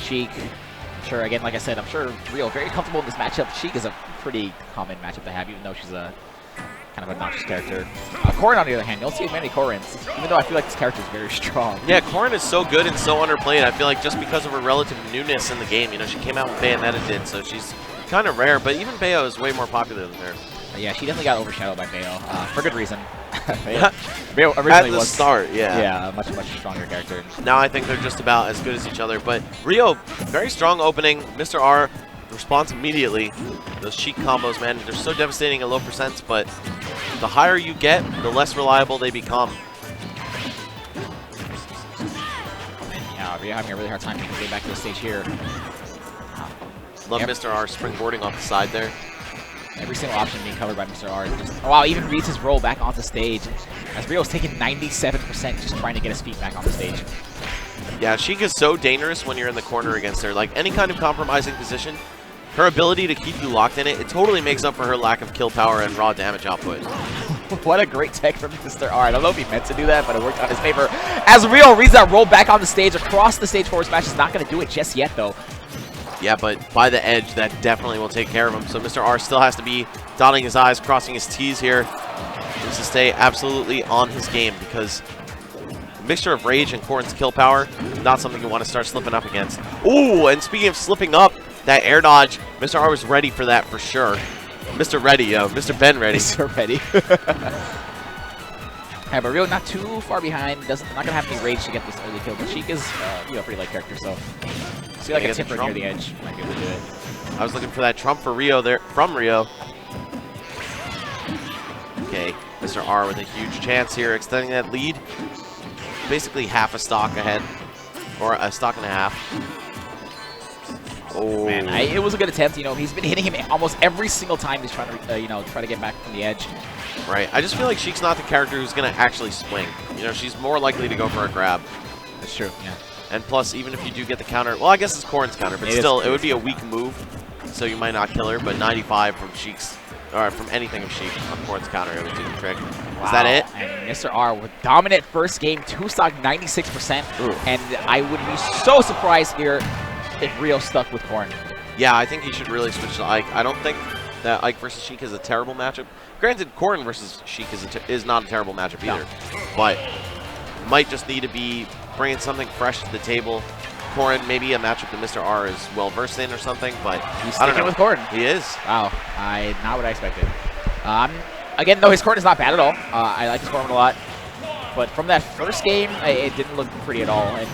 Sheik. I'm sure, again, like I said, I'm sure Rio very comfortable in this matchup. Sheik is a pretty common matchup to have, even though she's a kind of obnoxious character. Corrin, on the other hand, you don't see many Corrins, even though I feel like this character is very strong. Yeah, Corrin is so good and so underplayed. I feel like just because of her relative newness in the game, you know, she came out when Bayonetta did, so she's kind of rare, but even Bayo is way more popular than her. Yeah, she definitely got overshadowed by Bayo, for good reason. Bayo originally was start, a much stronger character. Now I think they're just about as good as each other, but Rio, very strong opening. Mr. R responds immediately. Those Sheik combos, man, they're so devastating at low percents, but the higher you get, the less reliable they become. Yeah, Rio having a really hard time getting back to the stage here. Love Mr. R springboarding off the side there. Every single option being covered by Mr. R. Just, oh wow, even reads his roll back onto stage. As Rio's taking 97% just trying to get his feet back on the stage. Yeah, Sheik is so dangerous when you're in the corner against her. Like, any kind of compromising position, her ability to keep you locked in it totally makes up for her lack of kill power and raw damage output. What a great tech from Mr. R. I don't know if he meant to do that, but it worked out in his favor. As Rio reads that roll back on the stage, across the stage forward smash is not going to do it just yet, though. Yeah, but by the edge, that definitely will take care of him. So Mr. R still has to be dotting his I's, crossing his T's here. He needs to stay absolutely on his game because the mixture of rage and Corrin's kill power, not something you want to start slipping up against. Ooh, and speaking of slipping up, that air dodge, Mr. R was ready for that for sure. Mr. Ready, yo. Mr. Ben Ready. Mr. Ready. Yeah, but Rio not too far behind. Not gonna have any rage to get this early kill. But Sheik is, a pretty light character, so see like a tipper near the edge might be able to do it. I was looking for that trump for Rio there from Rio. Okay, Mr. R with a huge chance here, extending that lead. Basically half a stock ahead, or a stock and a half. Oh man, it was a good attempt. You know, he's been hitting him almost every single time he's trying to, try to get back from the edge. Right. I just feel like Sheik's not the character who's going to actually swing. You know, she's more likely to go for a grab. That's true, yeah. And plus, even if you do get the counter, well, I guess it's Corrin's counter, but still, it would be a weak move, so you might not kill her, but 95 from Sheik's, or from anything of Sheik on Corrin's counter, it would do the trick. Wow. Is that it? And Mr. R with dominant first game, 2-stock 96%, and I would be so surprised here if Rio stuck with Corrin. Yeah, I think he should really switch to Ike. I don't think that Ike versus Sheik is a terrible matchup. Granted, Corrin versus Sheik is not a terrible matchup either, but might just need to be bringing something fresh to the table. Corrin, maybe a matchup that Mr. R is well versed in or something, but he's I don't know. with Corrin. He is. Wow, not what I expected. Again, though, his Corrin is not bad at all. I like his Corrin a lot, but from that first game, it didn't look pretty at all, and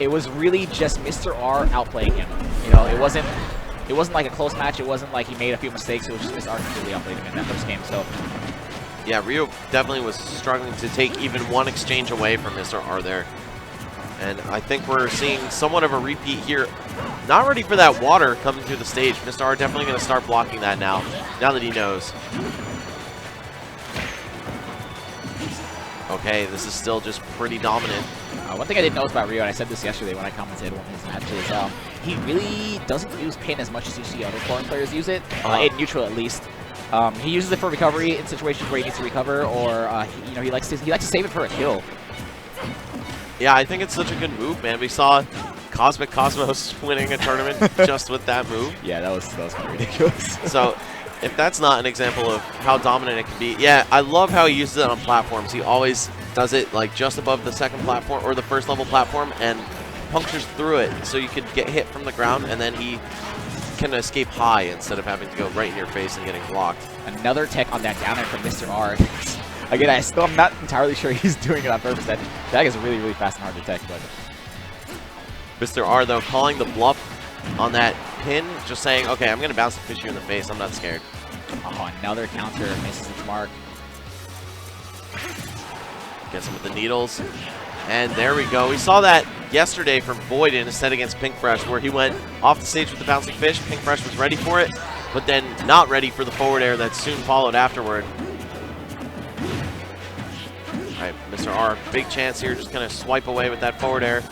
it was really just Mr. R outplaying him. You know, it wasn't like a close match. It wasn't like he made a few mistakes. It was just Mr. R completely outplayed him in that first game. So yeah, Rio definitely was struggling to take even one exchange away from Mr. R there. And I think we're seeing somewhat of a repeat here. Not ready for that water coming through the stage. Mr. R definitely going to start blocking that now that he knows. Okay, this is still just pretty dominant. One thing I didn't notice about Rio, and I said this yesterday when I commented on his match, is he really doesn't use pin as much as you see other Corrin players use it, in neutral at least. He uses it for recovery in situations where he needs to recover, or he likes to save it for a kill. Yeah, I think it's such a good move, man. We saw Cosmic Cosmos winning a tournament just with that move. Yeah, that was kind of ridiculous. So if that's not an example of how dominant it can be, yeah, I love how he uses it on platforms. He always does it like just above the second platform or the first level platform and punctures through it so you could get hit from the ground and then he can escape high instead of having to go right in your face and getting blocked. Another tech on that down air from Mr. R. Again, I'm not entirely sure he's doing it on purpose. That is really, really fast and hard to tech. But Mr. R, though, calling the bluff on that pin, just saying, okay, I'm going to bounce the fish you in the face. I'm not scared. Oh, another counter misses its mark. Gets him with the needles. And there we go. We saw that yesterday from Void in a set against Pink Fresh, where he went off the stage with the bouncing fish. Pink Fresh was ready for it, but then not ready for the forward air that soon followed afterward. All right, Mr. R, big chance here. Just going to swipe away with that forward air.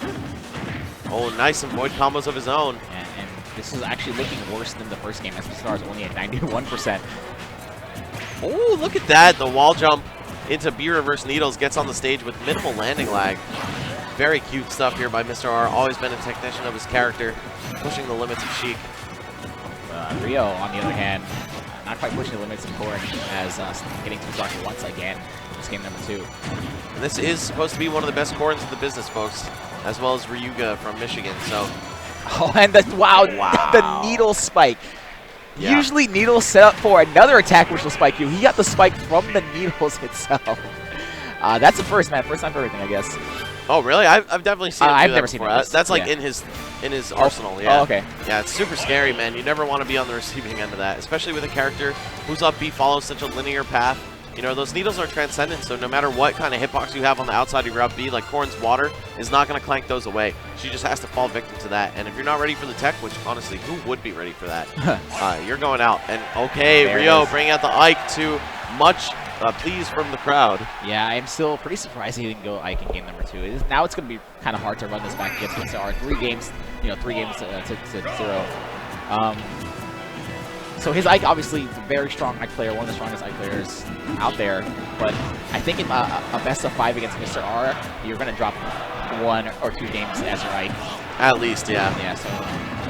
Oh, nice, some Void combos of his own. And this is actually looking worse than the first game. Mr. R is only at 91%. Oh, look at that. The wall jump into B reverse needles gets on the stage with minimal landing lag. Very cute stuff here by Mr. R. Always been a technician of his character, pushing the limits of Sheik. Rio, on the other hand, not quite pushing the limits of Corrin, as getting to start once again. This game number 2. And this is supposed to be one of the best Corrins in the business, folks, as well as Ryuga from Michigan. So, oh, and the needle spike. Yeah. Usually needles set up for another attack which will spike you. He got the spike from the needles itself. That's the first, man. First time for everything, I guess. Oh, really? I've definitely seen him do I've that never before. seen it. That's like in his arsenal, yeah. Oh, okay. Yeah, it's super scary, man. You never want to be on the receiving end of that, especially with a character whose up B follows such a linear path. You know, those needles are transcendent, so no matter what kind of hitbox you have on the outside of your up B, like Corrin's water is not going to clank those away. She just has to fall victim to that. And if you're not ready for the tech, which honestly, who would be ready for that? You're going out. And okay, there Rio bringing out the Ike to much please from the crowd. Yeah, I'm still pretty surprised he didn't go Ike in game number 2. Now it's going to be kind of hard to run this back against Mr. R. 3 games, you know, 3 games to 0. So his Ike, obviously, is a very strong Ike player, one of the strongest Ike players out there. But I think in a best of 5 against Mr. R, you're going to drop 1 or 2 games as your Ike. At least, yeah. Yeah, so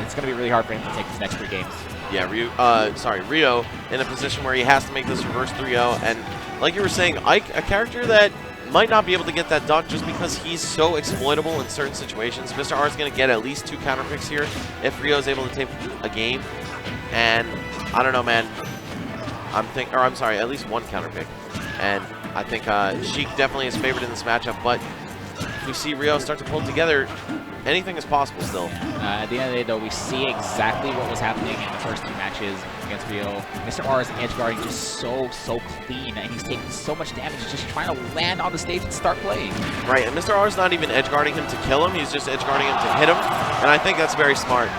it's going to be really hard for him to take these next 3 games. Yeah, Rio in a position where he has to make this reverse 3-0. And like you were saying, Ike, a character that might not be able to get that dunk just because he's so exploitable in certain situations. Mr. R is going to get at least 2 counter picks here if Rio is able to take a game. And I don't know, man. I'm sorry, at least 1 counter pick. And I think Sheik definitely is favored in this matchup. But if we see Rio start to pull together, anything is possible still. At the end of the day, though, we see exactly what was happening in the first 2 matches against Rio. Mr. R's edge guarding just so clean, and he's taking so much damage just trying to land on the stage and start playing. Right, and Mr. R's not even edge guarding him to kill him, he's just edge guarding him to hit him, and I think that's very smart.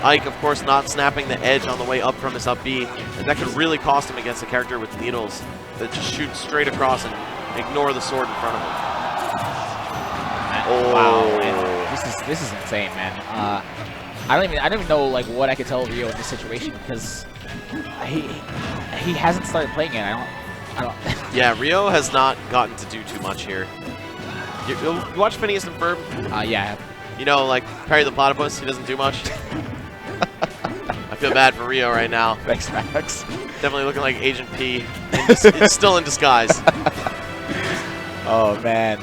Ike, of course, not snapping the edge on the way up from his up B, and that could really cost him against a character with needles that just shoot straight across and ignore the sword in front of him. Oh. Wow, man. This is insane, man. I don't even know like what I could tell Rio in this situation because he hasn't started playing it. I don't. Yeah, Rio has not gotten to do too much here. You watch Phineas and Ferb? Yeah. You know, like Perry the Platypus, he doesn't do much. I feel bad for Rio right now. Thanks, Max. Definitely looking like Agent P. It's still in disguise. Oh, man.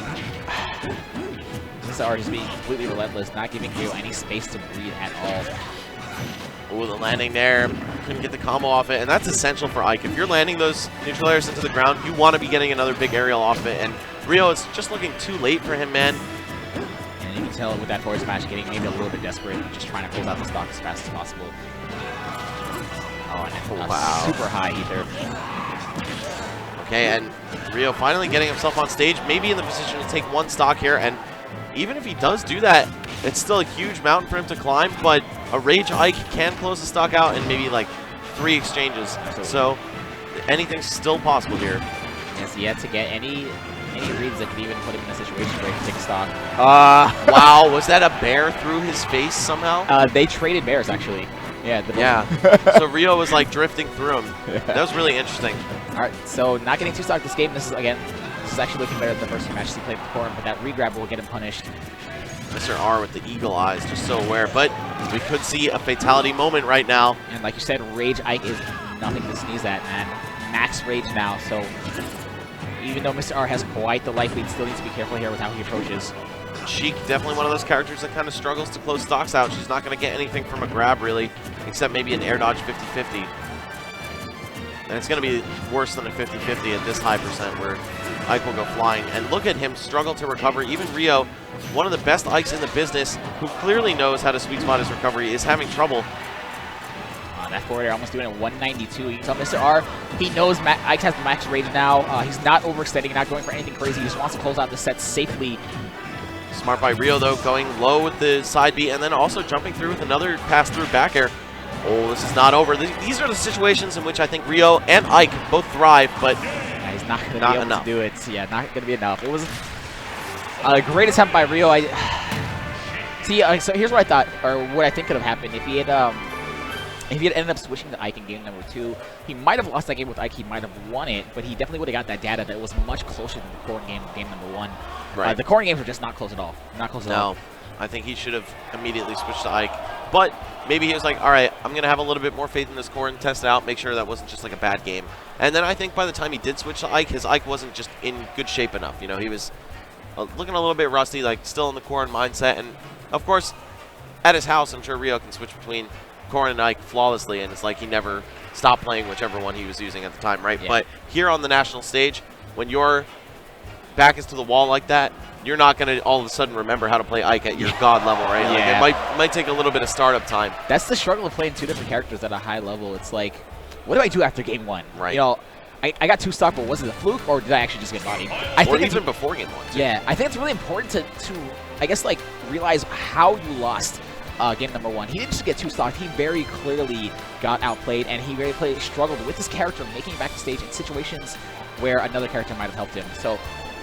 This is being completely relentless, not giving Rio any space to breathe at all. Ooh, the landing there. Couldn't get the combo off it, and that's essential for Ike. If you're landing those neutral airs into the ground, you want to be getting another big aerial off it, and Rio, it's just looking too late for him, man. And you can tell with that forward smash getting maybe a little bit desperate, just trying to close out the stock as fast as possible. Oh, and wow. Super high ether. Okay, and Rio finally getting himself on stage, maybe in the position to take 1 stock here, and even if he does do that, it's still a huge mountain for him to climb, but a Rage Ike can close the stock out in maybe like 3 exchanges. Absolutely. So anything's still possible here. Yes, yet to get any reads that could even put him in a situation where he can take a stock. Wow, was that a bear through his face somehow? They traded bears, actually. Yeah. Yeah. So Rio was like drifting through him. Yeah. That was really interesting. All right, so not getting 2 stock this game. This is actually looking better than the first 2 matches he played with Corrin, but that regrab will get him punished. Mr. R with the eagle eyes, just so aware. But we could see a fatality moment right now. And like you said, Rage Ike is nothing to sneeze at, man. Max Rage now, so even though Mr. R has quite the life lead, still needs to be careful here with how he approaches. Sheik, definitely one of those characters that kind of struggles to close stocks out. She's not going to get anything from a grab, really, except maybe an air dodge 50-50. And it's going to be worse than a 50-50 at this high percent where Ike will go flying. And look at him struggle to recover. Even Rio, one of the best Ikes in the business, who clearly knows how to sweet spot his recovery, is having trouble. That forward air almost doing a 192. You can tell Mr. R, he knows Ike has the max rage now. He's not overextending, not going for anything crazy. He just wants to close out the set safely. Smart by Rio, though, going low with the side B and then also jumping through with another pass-through back air. Oh, this is not over. These are the situations in which I think Rio and Ike both thrive, but yeah, he's not going to be able to do it. Yeah, not going to be enough. It was a great attempt by Rio. So here's what I thought, or what I think could have happened. If he had If he had ended up switching to Ike in game number 2, he might have lost that game with Ike. He might have won it, but he definitely would have got that data that was much closer than the Corrin game number 1. Right. The Corrin games were just not close at all. Not close at all. No, I think he should have immediately switched to Ike. But maybe he was like, all right, I'm going to have a little bit more faith in this Corrin, test it out, make sure that wasn't just like a bad game. And then I think by the time he did switch to Ike, his Ike wasn't just in good shape enough. You know, he was looking a little bit rusty, like still in the Corrin mindset. And, of course, at his house, I'm sure Rio can switch between Corrin and Ike flawlessly, and it's like he never stopped playing whichever one he was using at the time, right? Yeah. But here on the national stage, when your back is to the wall like that, you're not going to all of a sudden remember how to play Ike at your god level, right? Yeah. Like it might take a little bit of startup time. That's the struggle of playing 2 different characters at a high level. It's like, what do I do after game 1? Right. You know, I got 2 stock, but was it a fluke, or did I actually just get bodied? Or even before game 1, too. Yeah, I think it's really important to I guess, like, realize how you lost game number 1. He didn't just get 2 stock. He very clearly got outplayed, and he very clearly struggled with his character making it back to stage in situations where another character might have helped him. So